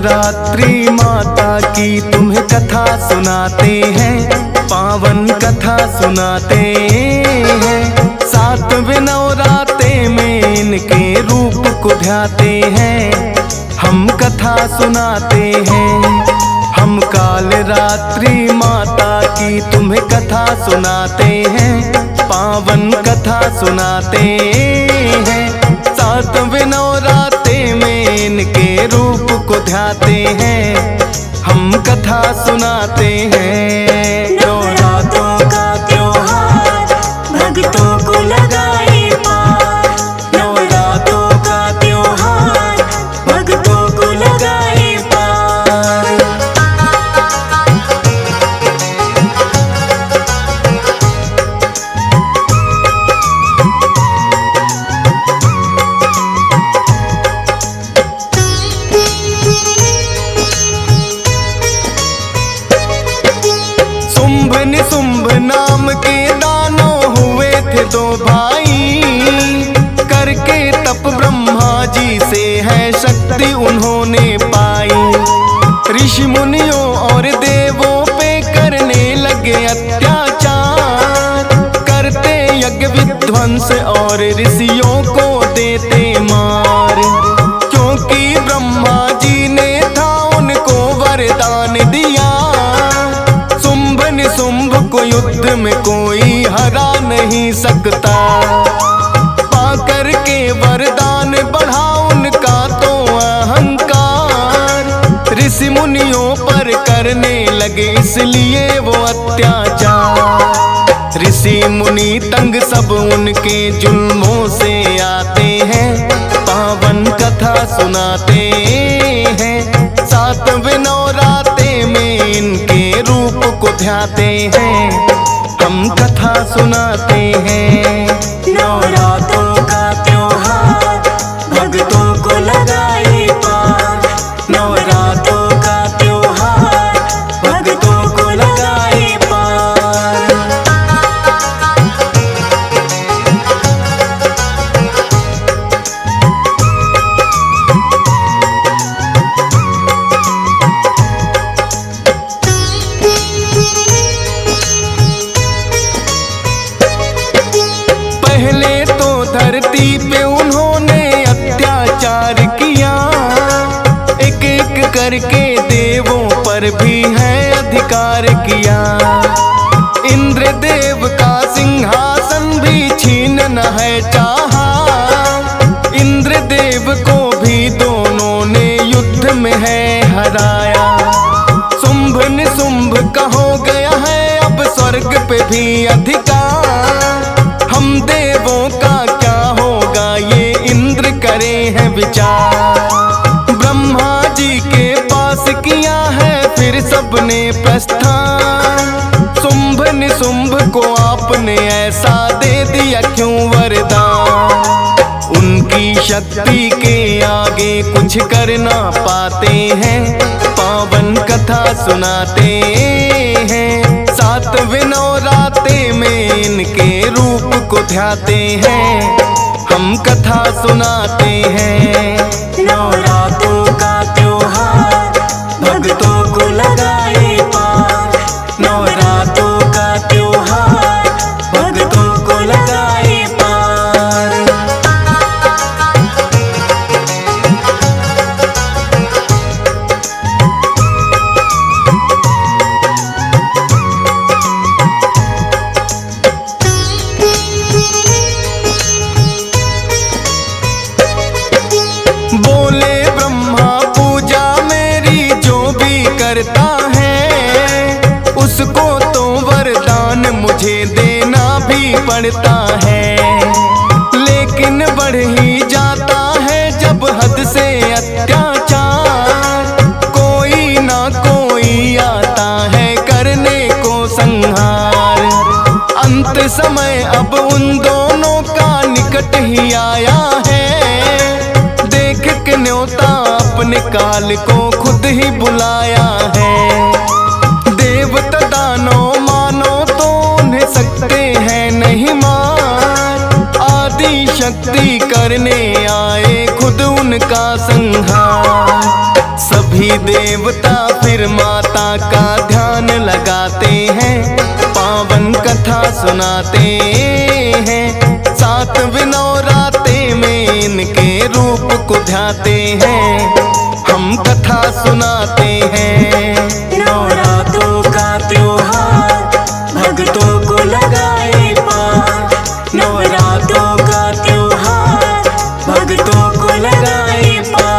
रात्रि माता की तुम्हें कथा सुनाते हैं, पावन कथा सुनाते हैं। सातवें नवरात्रे में इनके रूप को ध्याते हैं, हम कथा सुनाते हैं। हम काल रात्रि माता की तुम्हें कथा सुनाते हैं, पावन कथा सुनाते हैं। सातवें नवरात्रे में इनके रूप को ध्याते हैं, हम कथा सुनाते हैं। नवरात्रों का त्योहार भक्तों को लगाए पार, नवरात्रों का त्योहार भक्तों को लगाए पार। शुंभ निशुंभ नाम के दानव हुए थे दो भाई, करके तप ब्रह्मा जी से है शक्ति उन्होंने पाई। ऋषि मुनियों और देवों पे करने लगे अत्याचार, करते यज्ञ विध्वंस और ऋषियों को देते मार। क्योंकि ब्रह्मा जी ने था उनको वरदान दिया, शुंभ को युद्ध में कोई हरा नहीं सकता। पाकर के वरदान बढ़ा उनका तो अहंकार, ऋषि मुनियों पर करने लगे इसलिए वो अत्याचार। ऋषि मुनि तंग सब उनके जुल्मों से आते हैं, पावन कथा सुनाते हैं। सातवें नवरात्रे में इनके रूप को ध्याते हैं, हम कथा सुनाते हैं। नवरात्रों का त्योहार भक्तों को लगाए पार, नवरात्रों का त्योहार भक्तों को लगाए पार। पहले तो धरती पे उन्होंने अत्याचार किया, एक एक करके देवों पर भी है अधिकार किया। इंद्र देव का सिंहासन भी छीनना है चाहा, इंद्र देव को भी दोनों ने युद्ध में है हराया। शुंभ निशुंभ का हो गया है अब स्वर्ग पे भी अधिकार, हम देवों का क्या होगा ये इंद्र करे हैं विचार। ब्रह्मा जी के पास किया है फिर सबने प्रस्थान, शुंभ निशुंभ को आपने ऐसा दे दिया क्यों वरदान। उनकी शक्ति के आगे कुछ कर ना पाते हैं, पावन कथा सुनाते हैं। सातवें नवरात्रे में इनके रूप को ध्याते हैं, हम कथा सुनाते हैं। नवरात्रों का त्योहार भक्तों को लगाए पार, नवरात्रों का त्योहार भक्तों को लगाए पार। बोले ब्रह्मा पूजा मेरी जो भी करता है, उसको तो वरदान मुझे देना भी पड़ता है। लेकिन बढ़ ही जाता है जब हद से अत्याचार, कोई ना कोई आता है करने को संहार। अंत समय अब उन दोनों का निकट ही आया है, देख के न्योता अपने काल को खुद ही बुलाया है। देवता दानो मानो तो उन्हें सकते हैं नहीं मार, आदि शक्ति करने आए खुद उनका संहार। सभी देवता फिर माता का ध्यान लगाते हैं, पावन कथा सुनाते हैं। 7 नवरात्रे में इनके रूप को ध्याते हैं, हम कथा सुनाते हैं। नवरात्रों का त्योहार भक्तों को लगाए पार, नवरात्रों का त्योहार भक्तों को लगाए पार।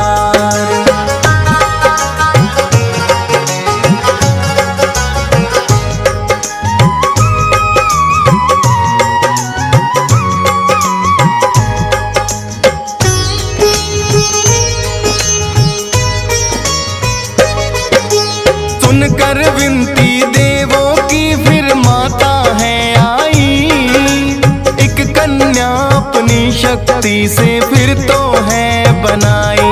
सुनकर विनती देवों की फिर माता है आई, एक कन्या अपनी शक्ति से फिर तो है बनाई।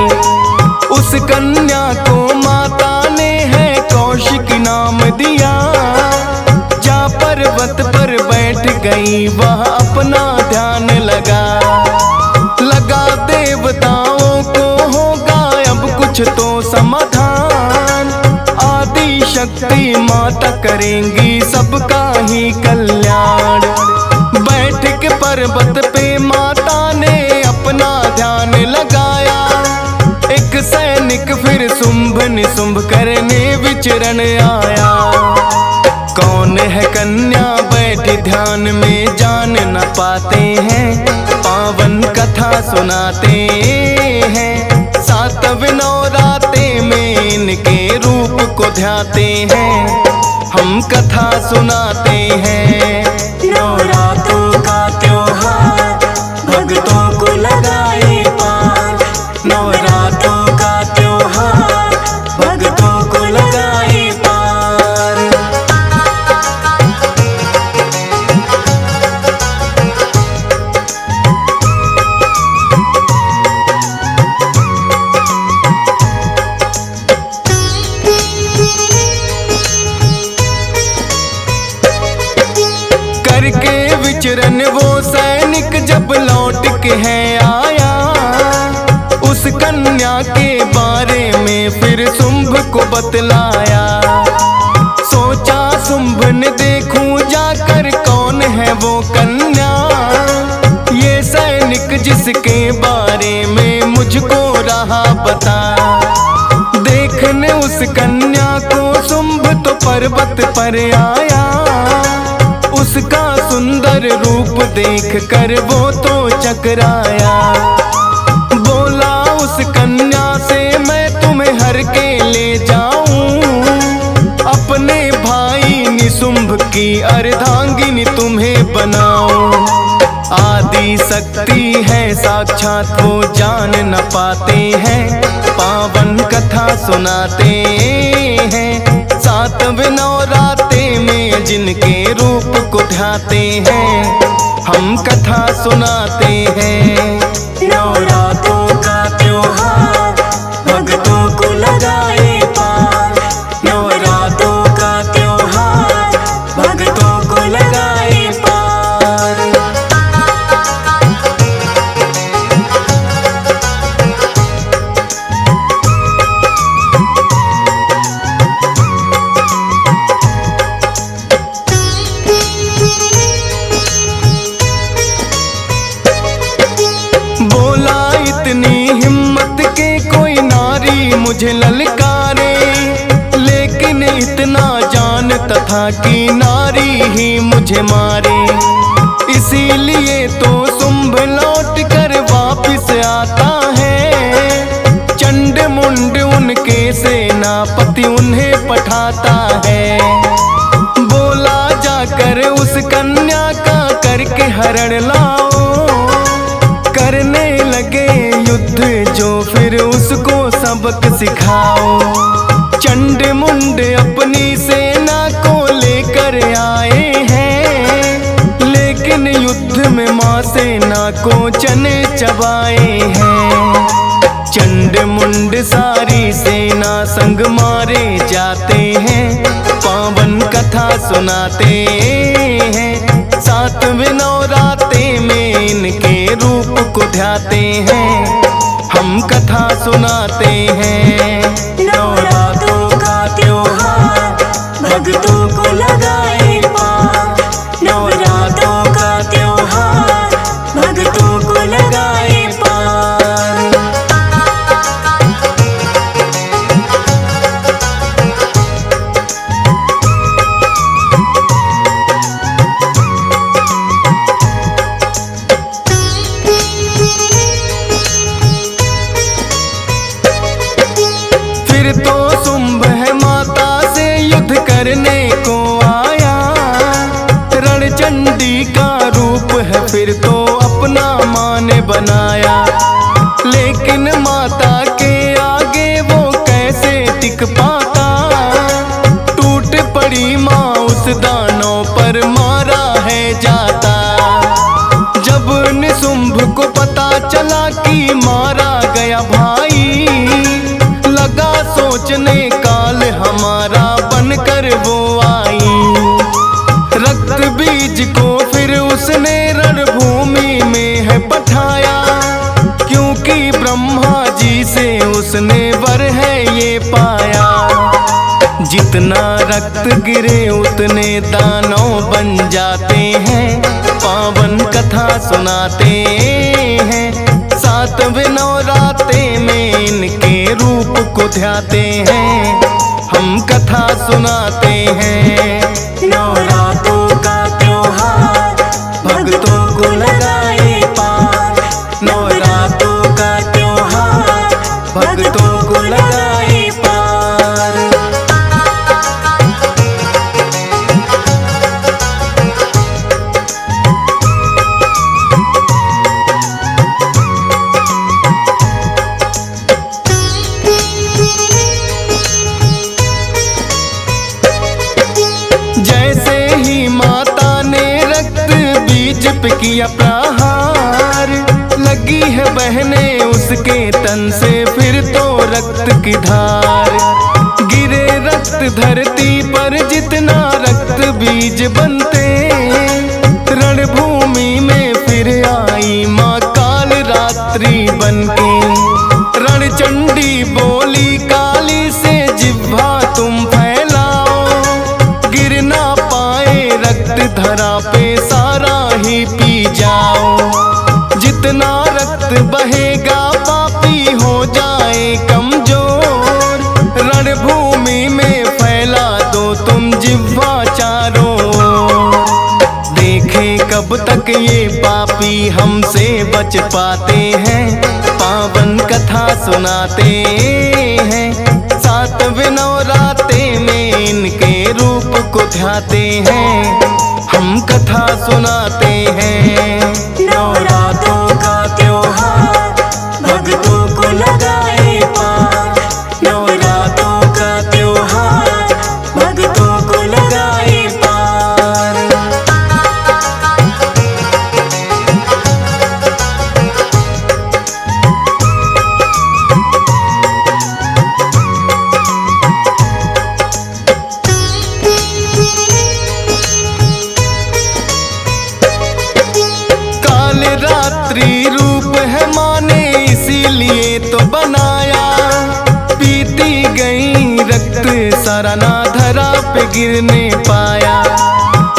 उस कन्या को माता ने है कौशिकी नाम दिया, जा पर्वत पर बैठ गई वह अपना ध्यान लगा। देवताओं को होगा अब कुछ तो समाधान, आदि शक्ति माता करेंगी सबका ही कल्याण। बैठ के पर्वत पे माता ने अपना ध्यान लगाया, एक सैनिक फिर शुंभ निशुंभ करने विचरण आया। कौन है कन्या बैठी ध्यान में जान न पाते हैं, पावन कथा सुनाते हैं। 7 नवरात्रे में इनके रूप को ध्याते हैं, हम कथा सुनाते हैं। नवरात्रों का त्योहार भक्तों को लगाए पार, नवरात्रों का त्योहार भक्तों को लगाए पार। करके विचरण वो सैनिक जब लौट के है आया, उस कन्या के बारे में फिर शुंभ को बतलाया। सोचा शुंभ ने देखूं जाकर कौन है वो कन्या, ये सैनिक जिसके बारे में मुझको रहा पता। देखने उस कन्या को शुंभ तो पर्वत पर आया, उसका सुंदर रूप देख कर वो तो चकराया। बोला उस कन्या से मैं तुम्हें हर के ले जाऊं, अपने भाई निशुंभ की अर्धांगिनी तुम्हें बनाऊं। आदि शक्ति है साक्षात वो जान न पाते हैं, पावन कथा सुनाते हैं। 7 नवरात्रे में जिनके रूप को ध्याते हैं, हम कथा सुनाते हैं। नवरात्रों का त्योहार भक्तों को लगाए पार, नवरात्रों का त्योहार भक्तों को लगाए पार। मुझे ललकारे, लेकिन इतना जानता था कि नारी ही मुझे मारे। इसीलिए तो शुंभ लौट कर वापिस आता है, चंड मुंड उनके सेनापति उन्हें पठाता है। बोला जाकर उस कन्या का करके हरण लाओ, करने लगे युद्ध जो फिर उसको सबक सिखाओ। चंड मुंड अपनी सेना को लेकर आए हैं, लेकिन युद्ध में मां सेना को चने चबाए हैं। चंड मुंड सारी सेना संग मारे जाते हैं, पावन कथा सुनाते हैं। 7 नवरात्रे में इनके रूप को ध्याते हैं, हम कथा सुनाते हैं। नवरात्रों का त्योहार भक्तों को लगाए पार। नवरात्रों का त्योहार भक्तों को लगाए पार। फिर तो शुंभ है माता से युद्ध करने को आया। रणचंडी का रूप है फिर तो अपना मां ने बनाया। लेकिन माता के आगे वो कैसे टिक पाता। टूट पड़ी मां उस दानव पर मारा है जाता। जब निशुंभ को पता चला कि मारा गया भाई, लगा सोचने काल हमारा बनकर वो आई। रक्त बीज को फिर उसने रणभूमि में है पठाया। क्योंकि ब्रह्मा जी से उसने वर है ये पाया। जितना रक्त गिरे उतने दानव बन जाते हैं। पावन कथा सुनाते हैं। सातवें नवरात्रे में इनके रूप को ध्याते हैं। हम कथा सुनाते हैं। नवरात्रों का त्योहार भक्तों को लगाए पार। नवरात्रों का त्योहार भक्तों को लगाए पार। जैसे ही माता ने रक्त बीज पे किया प्रहार, लगी है बहने उसके तन से फिर तो रक्त की धार। गिरे रक्त धरती पर जितना रक्त बीज बनते, रणभूमि में फिर आई माँ काल रात्रि बनके। रणचंडी बोली काली से जिह्वा तुम फैलाओ, गिर ना पाए रक्त धरा पे सारा ही पी जाओ। जितना रक्त बहेगा पापी हो जाए कमजोर, रणभूमि में फैला दो तुम जिह्वा चारों ओर। देखे कब तक ये पापी हमसे बच पाते हैं। पावन कथा सुनाते हैं। सातवें नवरात्रे में इनके रूप को ध्याते हैं। हम कथा सुनाते हैं। नवरात्रों का त्योहार भक्तों को लगाए पार। नवरात्रों का त्योहार भक्तों को लगाए पार। काल रात्रि रूप है माँ ने इसीलिए तो बनाया। पीती गई रक्त सारा ना धरा पे गिरने पाया।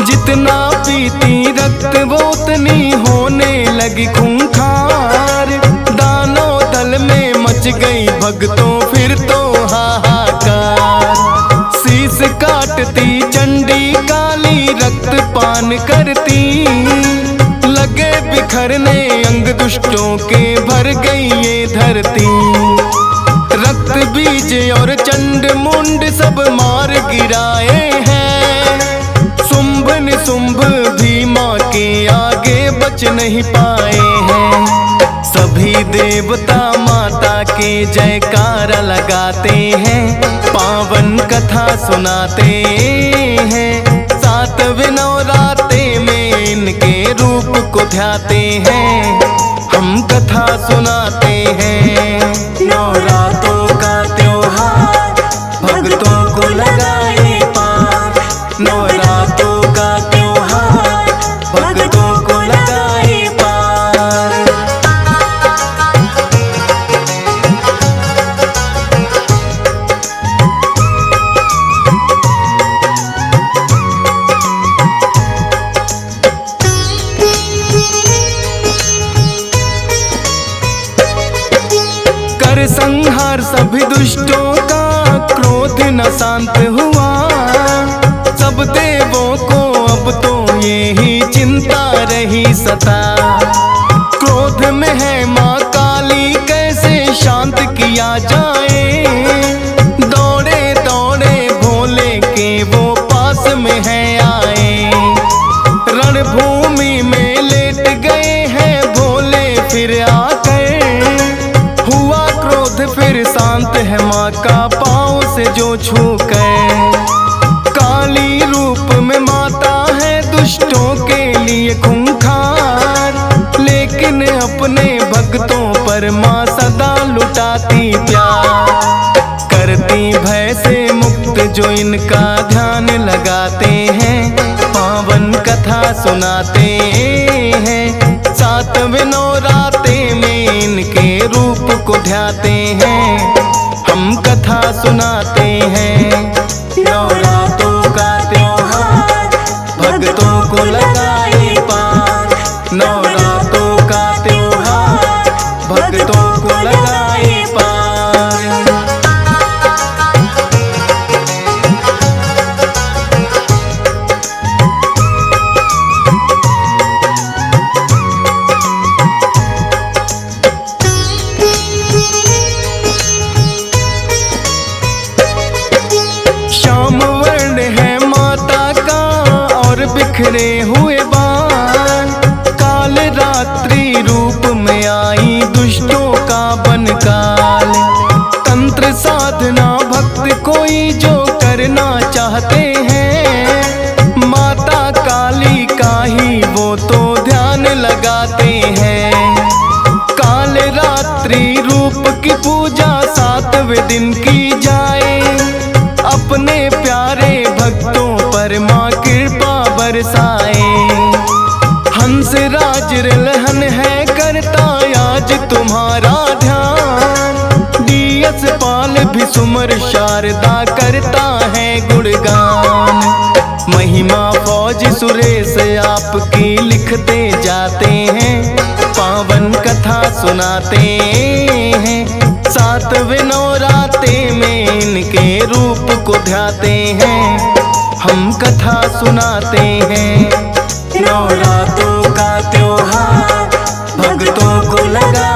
जितना पीती रक्त वो उतनी होने लगी खूंखार। दानव दल में मच गई भक्तों फिर तो हाहाकार। शीस काटती चंडी काली रक्त पान करती, लगे बिखरने अंग दुष्टों के भर गई ये धरती। रक्त बीज और चंड मुंड सब मार गिराए हैं। शुंभ निशुंभ भी माँ के आगे बच नहीं पाए हैं। सभी देवता माता के जयकारा लगाते हैं। पावन कथा सुनाते हैं। सातवें नवरात्रे में इनके रूप को ध्याते हैं। हम कथा सुनाते हैं। नवरात्रों का त्योहार भक्तों को लगाए पार। नवरात्रों का त्योहार भक्तों को लगाए पार। नरसंहार सभी दुष्टों का, क्रोध न शांत हुआ। सब देवों को अब तो यही चिंता रही सता। क्रोध में है माँ काली, कैसे शांत किया जाए। दौड़े दौड़े भोले के वो पास में है आए। रणभूमि में लेट गए हैं भोले फिर आकर। हुआ क्रोध फिर शांत है माँ का पाँव से जो छू कर। काली रूप में माता है दुष्टों के लिए खूंखार, लेकिन अपने भक्तों पर माँ सदा लुटाती प्यार। करती भय से मुक्त जो इनका ध्यान लगाते हैं, पावन कथा सुनाते हैं। सातवें नवराते में इनके रूप को ध्याते हैं, हम कथा सुनाते हैं। नवरात्रों का त्योहार भक्तों को लगाए पार। नवरात्रों का त्योहार भक्तों को लगाए पार। श्याम वर्ण है माता का और बिखरे हुए बाल। काल रात्रि रूप में आई दुष्टों का बनकाल। तंत्र साधना भक्त कोई जो करना चाहते हैं, माता काली का ही वो तो ध्यान लगाते हैं। काल रात्रि रूप की पूजा 7वें दिन की जाए। अपने प्यारे भक्तों पर माँ कृपा बरसाए। हंस राज रिलहन है करता आज तुम्हारा ध्यान। डीएस पाल भी सुमर शारदा करता है गुणगान। महिमा फौज सुरेश आपकी लिखते जाते हैं, पावन कथा सुनाते हैं। 7वें नवराते में इनके रूप को ध्याते हैं, हम कथा सुनाते हैं। नवरात्रों का त्योहार भक्तों को लगा